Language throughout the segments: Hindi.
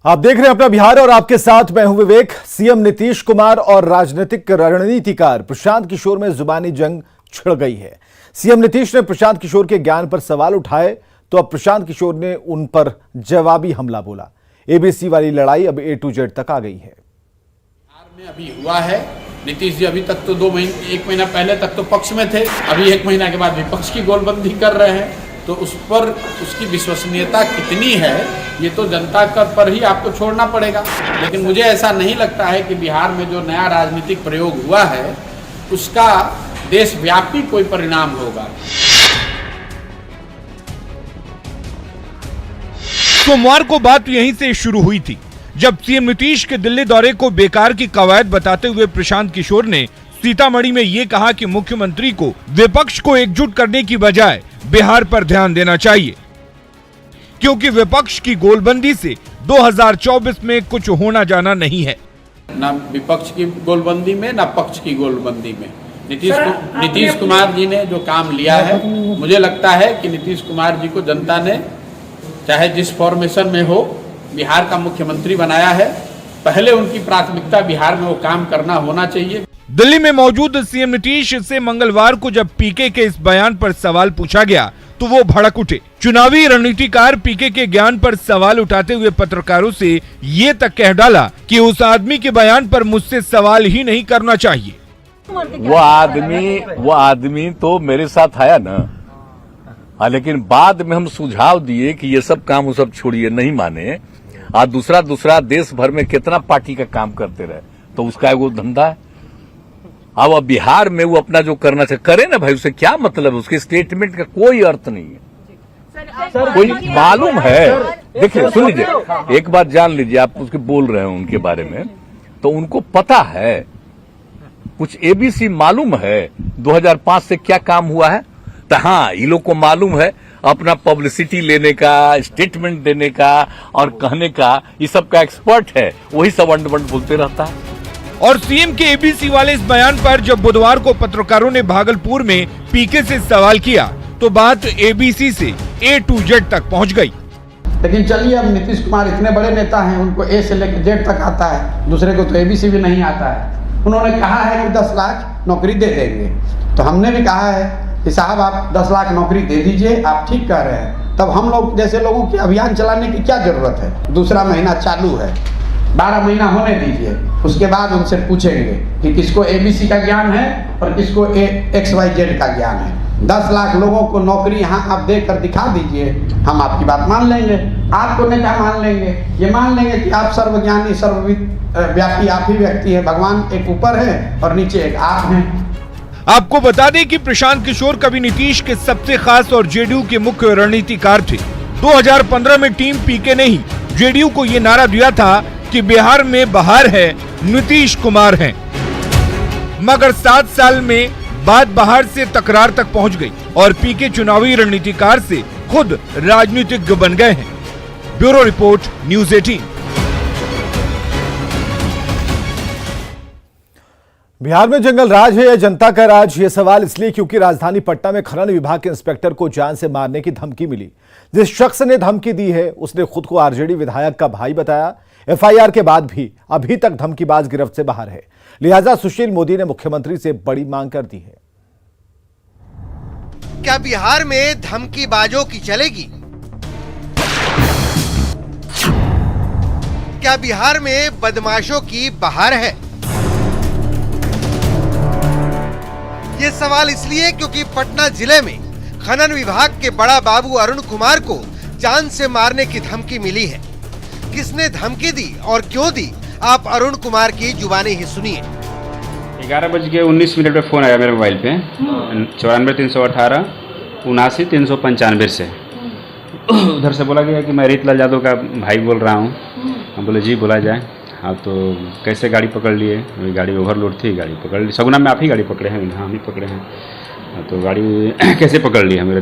आप देख रहे हैं अपना बिहार और आपके साथ मैं हूं विवेक। सीएम नीतीश कुमार और राजनीतिक रणनीतिकार प्रशांत किशोर में जुबानी जंग छिड़ गई है। सीएम नीतीश ने प्रशांत किशोर के ज्ञान पर सवाल उठाए तो अब प्रशांत किशोर ने उन पर जवाबी हमला बोला। एबीसी वाली लड़ाई अब A to Z तक आ गई है। बिहार में अभी हुआ है, नीतीश जी अभी तक तो 1 महीना पहले तक तो पक्ष में थे, अभी 1 महीना के बाद विपक्ष की गोलबंदी कर रहे हैं, तो उस पर उसकी विश्वसनीयता कितनी है ये तो जनता पर ही आपको छोड़ना पड़ेगा। लेकिन मुझे ऐसा नहीं लगता है कि बिहार में जो नया राजनीतिक प्रयोग हुआ है उसका देशव्यापी कोई परिणाम होगा। सोमवार को बात यहीं से शुरू हुई थी जब सीएम नीतीश के दिल्ली दौरे को बेकार की कवायद बताते हुए प्रशांत किशोर ने सीतामढ़ी में ये कहा कि मुख्यमंत्री को विपक्ष को एकजुट करने की बजाय बिहार पर ध्यान देना चाहिए, क्योंकि विपक्ष की गोलबंदी से 2024 में कुछ होना जाना नहीं है। ना विपक्ष की गोलबंदी में ना पक्ष की गोलबंदी में नीतीश कुमार जी ने जो काम लिया है, मुझे लगता है कि नीतीश कुमार जी को जनता ने चाहे जिस फॉर्मेशन में हो बिहार का मुख्यमंत्री बनाया है। पहले उनकी प्राथमिकता बिहार में वो काम करना होना चाहिए। दिल्ली में मौजूद सीएम नीतीश से मंगलवार को जब पीके के इस बयान पर सवाल पूछा गया तो वो भड़क उठे। चुनावी रणनीतिकार पीके के ज्ञान पर सवाल उठाते हुए पत्रकारों से ये तक कह डाला कि उस आदमी के बयान पर मुझसे सवाल ही नहीं करना चाहिए। वो आदमी तो मेरे साथ आया ना, लेकिन बाद में हम सुझाव दिए कि ये सब काम वो सब छोड़िए, नहीं माने। आज दूसरा देश भर में कितना पार्टी का काम करते रहे, तो उसका वो धंधा है। अब बिहार में वो अपना जो करना चाहिए करे ना भाई, उससे क्या मतलब है? उसके स्टेटमेंट का कोई अर्थ नहीं है। कोई मालूम है, देखिए सुन लीजिए, एक बात जान लीजिए, आप उसके बोल रहे हैं उनके बारे में तो उनको पता है, कुछ एबीसी मालूम है 2005 से क्या काम हुआ है। तो हाँ, ये लोग को मालूम है अपना पब्लिसिटी लेने का, स्टेटमेंट देने का और कहने का, ये सब का एक्सपर्ट है, वही सब अंड-बंड बोलते रहता है। और सीएम के एबीसी वाले इस बयान पर जब बुधवार को पत्रकारों ने भागलपुर में पीके से सवाल किया तो बात एबीसी से A to Z तक पहुंच गई। लेकिन चलिए, अब नीतीश कुमार इतने बड़े नेता हैं, उनको A से लेकर Z तक आता है, दूसरे को तो एबीसी भी नहीं आता है। उन्होंने कहा है कि 10 लाख नौकरी दे देंगे, तो हमने भी कहा है कि साहब आप 10 लाख नौकरी दे दीजिए, आप ठीक कह रहे हैं। तब हम लोग जैसे लोगों के अभियान चलाने की क्या जरूरत है? दूसरा महीना चालू है, 12 महीना होने दीजिए, उसके बाद उनसे पूछेंगे कि किसको एबीसी का ज्ञान है और किसको XYZ का ज्ञान है। 10 लाख लोगों को नौकरी यहाँ आप देकर दिखा दीजिए, हम आपकी बात मान लेंगे। आपको नेता मान लेंगे, ये मान लेंगे कि आप सर्वज्ञानी सर्वव्यापी आप ही व्यक्ति है, भगवान एक ऊपर है और नीचे एक आप हैं। आपको बता दें कि प्रशांत किशोर कभी नीतीश के सबसे खास और जेडीयू के मुख्य रणनीतिकार थे। 2015 में टीम पीके ने ही जेडीयू को ये नारा दिया था कि बिहार में बहार है, नीतीश कुमार हैं। मगर 7 साल में बात बहार से तकरार तक पहुंच गई और पीके चुनावी रणनीतिकार से खुद राजनीतिज्ञ बन गए हैं। Bureau report, news 18। बिहार में जंगल राज है या जनता का राज? ये सवाल इसलिए क्योंकि राजधानी पटना में खनन विभाग के इंस्पेक्टर को जान से मारने की धमकी मिली। जिस शख्स ने धमकी दी है उसने खुद को आरजेडी विधायक का भाई बताया। एफआईआर के बाद भी अभी तक धमकीबाज गिरफ्त से बाहर है, लिहाजा सुशील मोदी ने मुख्यमंत्री से बड़ी मांग कर दी है। क्या बिहार में धमकीबाजों की चलेगी? क्या बिहार में बदमाशों की बहार है? ये सवाल इसलिए क्योंकि पटना जिले में खनन विभाग के बड़ा बाबू अरुण कुमार को जान से मारने की धमकी मिली है। किसने धमकी दी और क्यों दी, आप अरुण कुमार की जुबानी ही सुनिए। 11:19 पे फोन आया मेरे मोबाइल पे 94 318 79 395 से। उधर से बोला गया कि मैं रीतलाल यादव का भाई बोल रहा हूँ। हम बोले जी बोला जाए। हाँ, तो कैसे गाड़ी पकड़ लिए? गाड़ी ओवरलोड थी, गाड़ी पकड़ ली। सगुना में आप ही गाड़ी पकड़े हैं? हाँ, हम ही पकड़े हैं। तो गाड़ी कैसे पकड़ ली? मेरा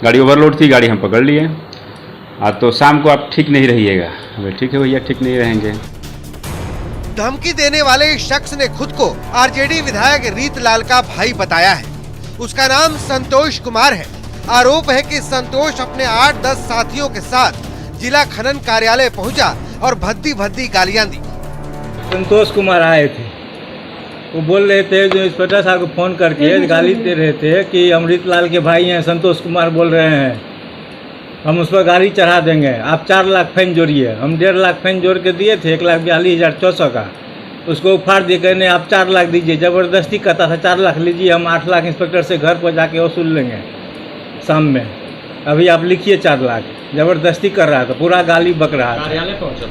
गाड़ी ओवरलोड थी, गाड़ी हम पकड़ लिए। तो शाम को आप ठीक नहीं रहिएगा। ठीक है भैया, ठीक नहीं रहेंगे। धमकी देने वाले शख्स ने खुद को आरजेडी विधायक रीतलाल का भाई बताया है। उसका नाम संतोष कुमार है। आरोप है कि संतोष अपने 8-10 साथियों के साथ जिला खनन कार्यालय पहुंचा और भद्दी भद्दी गालियां दी। संतोष कुमार आए थे, वो बोल रहे थे, जो इंस्पेक्टर साहब को फोन करके गाली दे रहे थे कि अमृतलाल के भाई हैं संतोष कुमार बोल रहे हैं, हम उस पर गाड़ी चढ़ा देंगे, आप 4 लाख फाइन जोड़िए। हम 1.5 लाख फाइन जोड़ के दिए थे, 1,42,400 का, उसको उफाड़ दिए, कहने आप 4 लाख दीजिए। ज़बरदस्ती कहता था 4 लाख लीजिए, हम 8 लाख इंस्पेक्टर से घर पर जाके वसूल लेंगे शाम में, अभी आप लिखिए 4 लाख। जबरदस्ती कर रहा था, पूरा गाली बक रहा था। कार्यालय पहुंचा।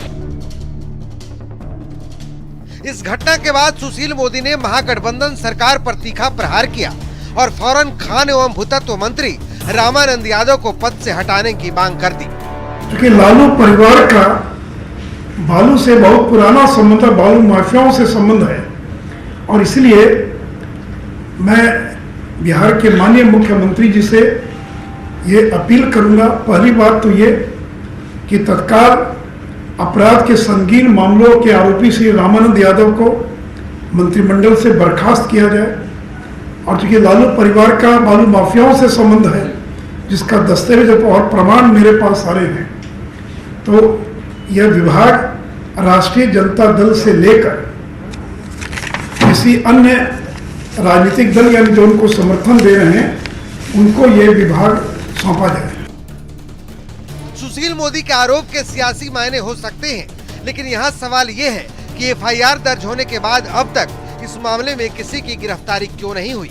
इस घटना के बाद सुशील मोदी ने महागठबंधन सरकार पर तीखा प्रहार किया और फौरन खान एवं भूतत्व मंत्री रामानंद यादव को पद से हटाने की मांग कर दी। क्योंकि लालू परिवार का बालू से बहुत पुराना संबंध है, बालू माफियाओं से संबंध है, और इसलिए मैं बिहार के माननीय मुख्यमंत्री जी से ये अपील करूंगा। पहली बात तो ये कि तत्काल अपराध के संगीन मामलों के आरोपी श्री रामानंद यादव को मंत्रिमंडल से बर्खास्त किया जाए, और चूंकि लालू परिवार का बालू माफियाओं से संबंध है, जिसका दस्तावेज और प्रमाण मेरे पास सारे हैं, तो यह विभाग राष्ट्रीय जनता दल से लेकर किसी अन्य राजनीतिक दल यानी जो उनको समर्थन दे रहे हैं, उनको यह विभाग सौंपा जाए। सुशील मोदी के आरोप के सियासी मायने हो सकते हैं, लेकिन यहाँ सवाल ये है कि एफआईआर दर्ज होने के बाद अब तक इस मामले में किसी की गिरफ्तारी क्यों नहीं हुई।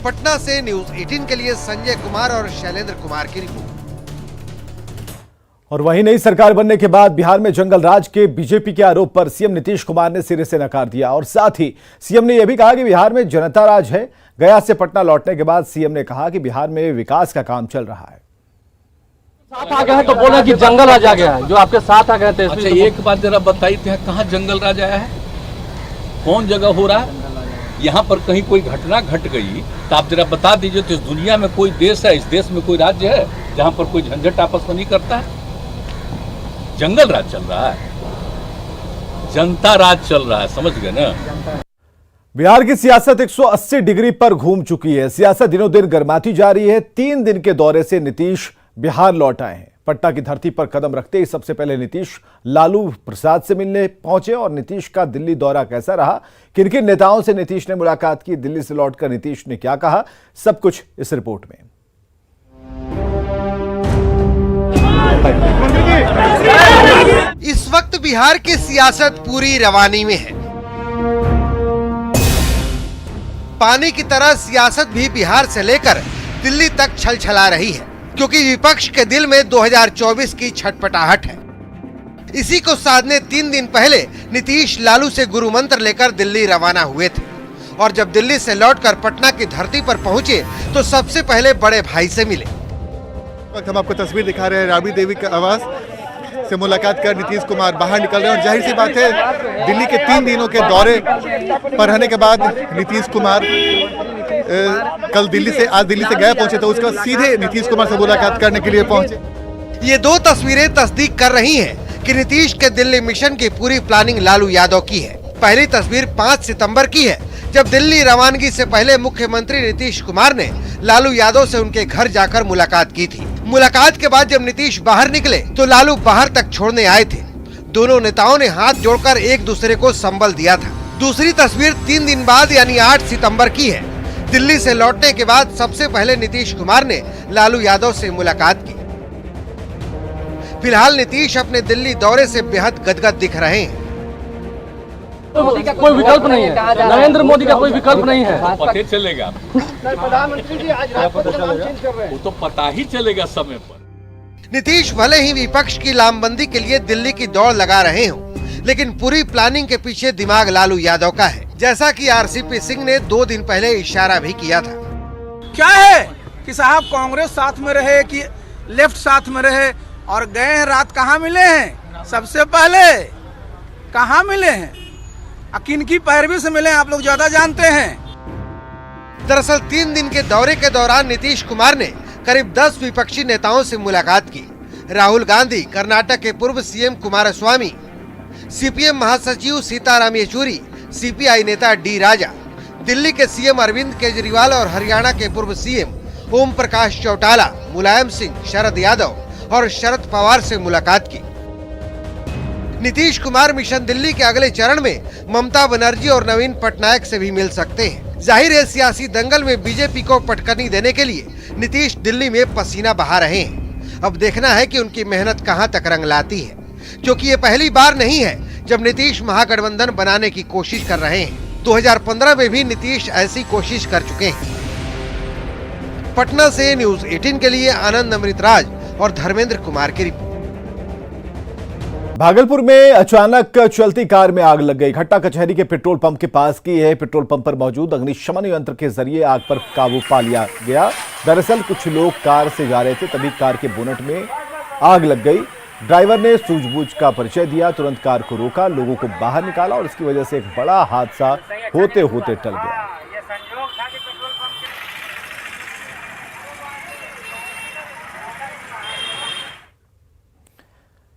पटना से न्यूज़ 18 के लिए संजय कुमार और शैलेंद्र कुमार की रिपोर्ट। और वहीं नई सरकार बनने के बाद बिहार में जंगल राज के बीजेपी के आरोप पर सीएम नीतीश कुमार ने सिरे से नकार दिया, और साथ ही सीएम ने यह भी कहा कि बिहार में जनता राज है। गया से पटना लौटने के बाद सीएम ने कहा कि बिहार में विकास का काम चल रहा है। साथ आ गए हैं तो बोले कि जंगल राज आ गया है, जो आपके साथ आ गए थे। अच्छा, एक बात जरा बताइए थे, कहाँ जंगल राज आया है, कौन जगह हो रहा है? यहाँ पर कहीं कोई घटना घट गई तो आप जरा बता दीजिए। तो इस दुनिया में कोई देश है, इस देश में कोई राज्य है जहाँ पर कोई झंझट आपस में नहीं करता है? जंगल राज चल रहा है, जनता राज चल रहा है, समझ गए ना? बिहार की सियासत 180 डिग्री पर घूम चुकी है। सियासत दिनों दिन गर्माती जा रही है। 3 दिन के दौरे से नीतीश बिहार लौट आए हैं। पटना की धरती पर कदम रखते ही सबसे पहले नीतीश लालू प्रसाद से मिलने पहुंचे। और नीतीश का दिल्ली दौरा कैसा रहा, किन किन नेताओं से नीतीश ने मुलाकात की, दिल्ली से लौटकर नीतीश ने क्या कहा, सब कुछ इस रिपोर्ट में। इस वक्त बिहार की सियासत पूरी रवानी में है। पानी की तरह सियासत भी बिहार से लेकर दिल्ली तक छलछला रही है, क्योंकि विपक्ष के दिल में 2024 की छटपटाहट है। इसी को साधने 3 दिन पहले नीतीश लालू से गुरु मंत्र लेकर दिल्ली रवाना हुए थे, और जब दिल्ली से लौटकर पटना की धरती पर पहुंचे तो सबसे पहले बड़े भाई से मिले। हम आपको तस्वीर दिखा रहे हैं, राबड़ी देवी का आवास से मुलाकात कर नीतीश कुमार बाहर निकल रहे हैं। और जाहिर सी बात है, दिल्ली के 3 दिनों के दौरे पर रहने के बाद नीतीश कुमार कल दिल्ली से आज दिल्ली से गया पहुंचे, तो उसका सीधे नीतीश कुमार से मुलाकात करने के लिए पहुंचे। ये 2 तस्वीरें तस्दीक कर रही हैं कि नीतीश के दिल्ली मिशन की पूरी प्लानिंग लालू यादव की है। पहली तस्वीर 5 सितंबर की है, जब दिल्ली रवानगी से पहले मुख्यमंत्री नीतीश कुमार ने लालू यादव से उनके घर जाकर मुलाकात की थी। मुलाकात के बाद जब नीतीश बाहर निकले तो लालू बाहर तक छोड़ने आए थे। दोनों नेताओं ने हाथ जोड़कर एक दूसरे को संबल दिया था। दूसरी तस्वीर 3 दिन बाद यानी 8 सितंबर की है। दिल्ली से लौटने के बाद सबसे पहले नीतीश कुमार ने लालू यादव से मुलाकात की। फिलहाल नीतीश अपने दिल्ली दौरे से बेहद गदगद दिख रहे हैं। कोई विकल्प नहीं है, नरेंद्र मोदी का कोई विकल्प नहीं है। पता चलेगा, प्रधानमंत्री जी आज वो तो पता ही चलेगा समय पर। नीतीश भले ही विपक्ष की लामबंदी के लिए दिल्ली की दौड़ लगा रहे हों, लेकिन पूरी प्लानिंग के पीछे दिमाग लालू यादव का है, जैसा कि आरसीपी सिंह ने 2 दिन पहले इशारा भी किया था। क्या है कि साहब कांग्रेस साथ में रहे कि लेफ्ट साथ में रहे, और गए हैं रात कहाँ मिले हैं, सबसे पहले कहाँ मिले हैं, किनकी पैरवी से मिले आप लोग ज्यादा जानते हैं। दरअसल 3 दिन के दौरे के दौरान नीतीश कुमार ने करीब 10 विपक्षी नेताओं से मुलाकात की। राहुल गांधी, कर्नाटक के पूर्व सीएम कुमारस्वामी, सीपीएम महासचिव सीताराम येचुरी, सीपीआई नेता डी राजा, दिल्ली के सीएम अरविंद केजरीवाल और हरियाणा के पूर्व सीएम ओम प्रकाश चौटाला, मुलायम सिंह, शरद यादव और शरद पवार से मुलाकात की। नीतीश कुमार मिशन दिल्ली के अगले चरण में ममता बनर्जी और नवीन पटनायक से भी मिल सकते हैं। जाहिर है सियासी दंगल में बीजेपी को पटकनी देने के लिए नीतीश दिल्ली में पसीना बहा रहे हैं। अब देखना है कि उनकी मेहनत कहां तक रंग लाती है, क्योंकि ये पहली बार नहीं है जब नीतीश महागठबंधन बनाने की कोशिश कर रहे हैं। 2015 में भी नीतीश ऐसी कोशिश कर चुके हैं। पटना से न्यूज 18 के लिए आनंद अमृतराज और धर्मेंद्र कुमार की रिपोर्ट। भागलपुर में अचानक चलती कार में आग लग गई। घटना कचहरी के पेट्रोल पंप के पास की है। पेट्रोल पंप पर मौजूद अग्निशमन यंत्र के जरिए आग पर काबू पा लिया गया। दरअसल कुछ लोग कार से जा रहे थे, तभी कार के बोनट में आग लग गई। ड्राइवर ने सूझबूझ का परिचय दिया, तुरंत कार को रोका, लोगों को बाहर निकाला और इसकी वजह से एक बड़ा हादसा होते होते टल गया।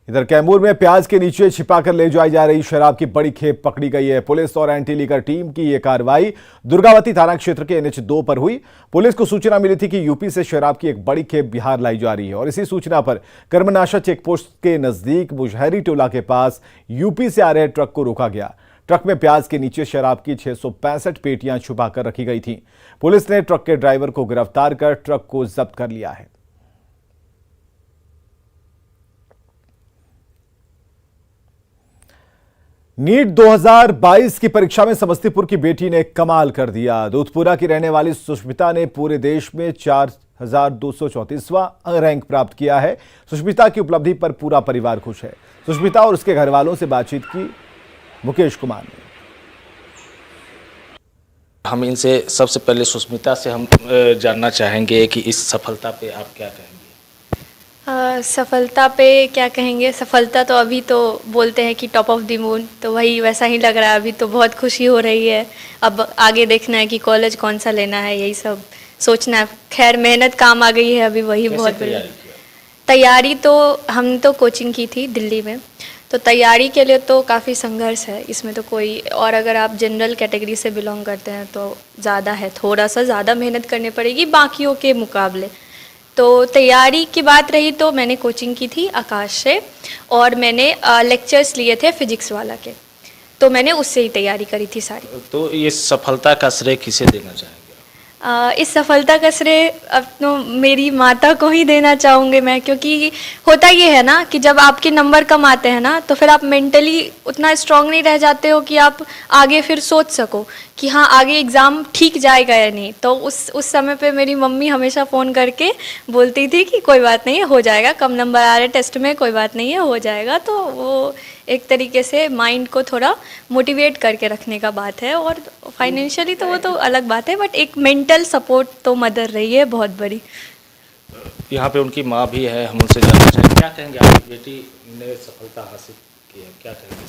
इधर कैमूर में प्याज के नीचे छिपाकर ले जाई जा रही शराब की बड़ी खेप पकड़ी गई है। पुलिस और एंटी लीकर टीम की यह कार्रवाई दुर्गावती थाना क्षेत्र के NH 2 पर हुई। पुलिस को सूचना मिली थी कि यूपी से शराब की एक बड़ी खेप बिहार लाई जा रही है और इसी सूचना पर कर्मनाशा चेकपोस्ट के नजदीक मुजहरी टोला के पास यूपी से आ रहे ट्रक को रोका गया। ट्रक में प्याज के नीचे शराब की 665 पेटियां छुपाकर रखी गई थी। पुलिस ने ट्रक के ड्राइवर को गिरफ्तार कर ट्रक को जब्त कर लिया है। नीट 2022 की परीक्षा में समस्तीपुर की बेटी ने कमाल कर दिया। दूधपुरा की रहने वाली सुष्मिता ने पूरे देश में 4234वां रैंक प्राप्त किया है। सुष्मिता की उपलब्धि पर पूरा परिवार खुश है। सुष्मिता और उसके घर वालों से बातचीत की मुकेश कुमार ने। हम इनसे सबसे पहले सुष्मिता से हम जानना चाहेंगे कि इस सफलता पे आप क्या कहेंगे। सफलता पे क्या कहेंगे, सफलता तो अभी तो बोलते हैं कि टॉप ऑफ द मून, तो वही वैसा ही लग रहा है। अभी तो बहुत खुशी हो रही है। अब आगे देखना है कि कॉलेज कौन सा लेना है, यही सब सोचना है। खैर मेहनत काम आ गई है अभी, वही बहुत बड़ी तैयारी। तो हम तो कोचिंग की थी दिल्ली में, तो तैयारी के लिए तो काफ़ी संघर्ष है इसमें तो कोई। और अगर आप जनरल कैटेगरी से बिलोंग करते हैं तो ज़्यादा है, थोड़ा सा ज़्यादा मेहनत करनी पड़ेगी बाकियों के मुकाबले। तो तैयारी की बात रही तो मैंने कोचिंग की थी आकाश से, और मैंने लेक्चर्स लिए थे फिजिक्स वाला के, तो मैंने उससे ही तैयारी करी थी सारी। तो ये सफलता का श्रेय किसे देना चाहेंगे? इस सफलता का श्रेय अब तो मेरी माता को ही देना चाहूँगी मैं, क्योंकि होता ये है ना कि जब आपके नंबर कम आते हैं ना तो फिर आप मेंटली उतना स्ट्रांग नहीं रह जाते हो कि आप आगे फिर सोच सको कि हाँ आगे एग्ज़ाम ठीक जाएगा या नहीं। तो उस समय पे मेरी मम्मी हमेशा फ़ोन करके बोलती थी कि कोई बात नहीं है, हो जाएगा, कम नंबर आ रहे टेस्ट में, कोई बात नहीं है, हो जाएगा। तो वो एक तरीके से माइंड को थोड़ा मोटिवेट करके रखने का बात है। और फाइनेंशियली तो वो तो अलग बात है, बट एक मेंटल सपोर्ट तो मदर रही है बहुत बड़ी। यहाँ पे उनकी माँ भी है, हम उनसे जानना चाहेंगे क्या कहेंगे आपकी बेटी ने सफलता हासिल की है, क्या कहेंगे?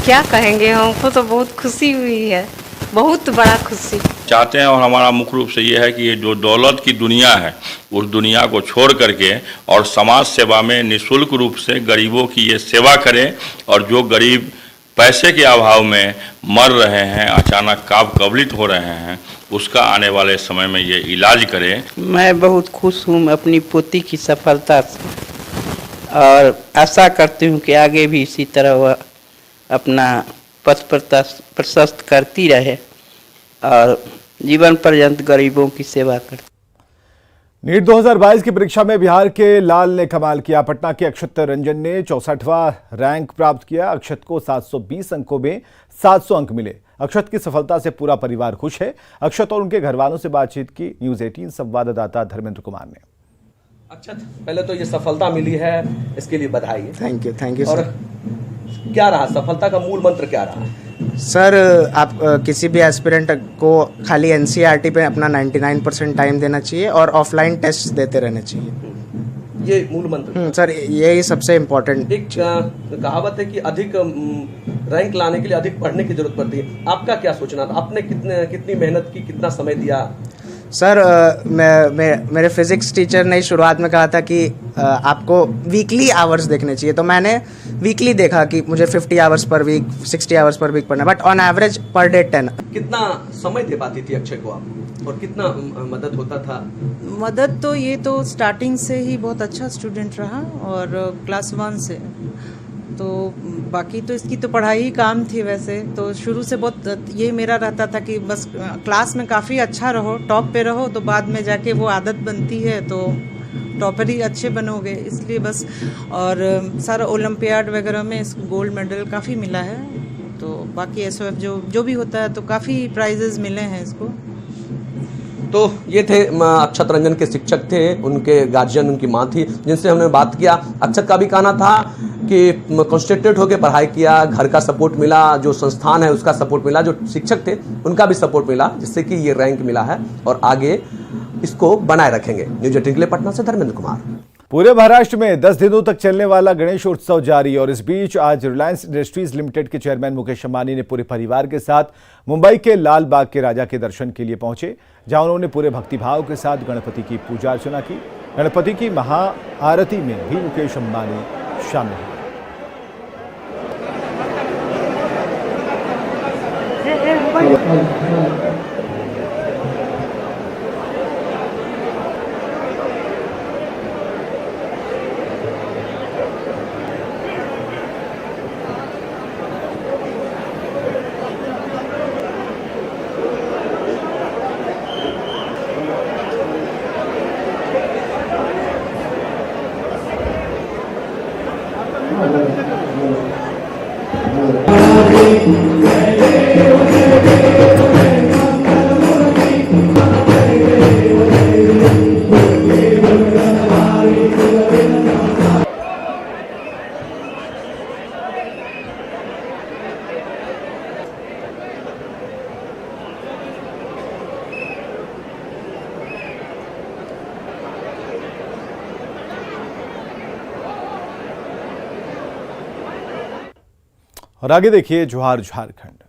क्या कहेंगे, हमको तो बहुत खुशी हुई है, बहुत बड़ा खुशी चाहते हैं। और हमारा मुख्य रूप से ये है कि ये जो दौलत की दुनिया है उस दुनिया को छोड़ करके और समाज सेवा में निःशुल्क रूप से गरीबों की ये सेवा करें, और जो गरीब पैसे के अभाव में मर रहे हैं, अचानक काब कबलित हो रहे हैं, उसका आने वाले समय में ये इलाज करें। मैं बहुत खुश हूँ अपनी पोती की सफलता से, और आशा करती हूँ कि आगे भी इसी तरह वह अपना पथ प्रशस्त करती रहे और जीवन पर्यंत गरीबों की सेवा करती। नीट 2022 की परीक्षा में बिहार के लाल ने कमाल किया। पटना के अक्षत रंजन ने 64वां रैंक प्राप्त किया। अक्षत को 720 अंकों में 700 अंक मिले। अक्षत की सफलता से पूरा परिवार खुश है। अक्षत और उनके घर वालों से बातचीत की न्यूज 18 संवाददाता धर्मेंद्र कुमार ने। अक्षत, पहले तो ये सफलता मिली है, इसके लिए बधाई। थैंक यू और क्या रहा सफलता का मूल मंत्र, क्या रहा? सर, आप किसी भी एस्पिरेंट को खाली NCERT पे अपना 99% टाइम देना चाहिए और ऑफलाइन टेस्ट देते रहने चाहिए, ये मूल मंत्र। सर यही सबसे इम्पोर्टेंट। एक कहावत है कि अधिक रैंक लाने के लिए अधिक पढ़ने की जरूरत पड़ती है। आपका क्या सोचना था? आपने कितनी मेहनत की, कितना समय दिया? सर मेरे फिजिक्स टीचर ने शुरुआत में कहा था कि आपको वीकली आवर्स देखने चाहिए, तो मैंने वीकली देखा कि मुझे 50 hours per week, 60 hours per week पढ़ना, but on average per day 10। कितना समय दे पाती थी अक्षय को आप, और कितना मदद होता था? मदद तो ये तो स्टार्टिंग से ही बहुत अच्छा स्टूडेंट रहा, और क्लास 1 से तो बाकी तो इसकी तो पढ़ाई ही काम थी वैसे तो शुरू से बहुत ये मेरा रहता था कि बस क्लास में काफ़ी अच्छा रहो, टॉप पे रहो, तो बाद में जाके वो आदत बनती है तो टॉपर ही अच्छे बनोगे, इसलिए बस। और सारा ओलंपियाड वगैरह में इसको गोल्ड मेडल काफ़ी मिला है, तो बाकी SOF जो भी होता है तो काफ़ी प्राइजेस मिले हैं इसको। तो ये थे अक्षत रंजन के शिक्षक थे, उनके गार्जियन उनकी माँ थी जिनसे हमने बात किया। अक्षत का भी कहना था कि कॉन्सेंट्रेट होकर पढ़ाई किया, घर का सपोर्ट मिला, जो संस्थान है उसका सपोर्ट मिला, जो शिक्षक थे उनका भी सपोर्ट मिला, जिससे कि ये रैंक मिला है और आगे इसको बनाए रखेंगे। न्यूज 18 के लिए पटना से धर्मेंद्र कुमार। पूरे महाराष्ट्र में 10 दिनों तक चलने वाला गणेश उत्सव जारी और इस बीच आज रिलायंस इंडस्ट्रीज लिमिटेड के चेयरमैन मुकेश अंबानी ने पूरे परिवार के साथ मुंबई के लाल बाग के राजा के दर्शन के लिए पहुंचे, जहां उन्होंने पूरे भक्तिभाव के साथ गणपति की पूजा अर्चना की। गणपति की महाआरती में भी मुकेश अंबानी शामिल हुए। और आगे देखिए जोहार झारखंड।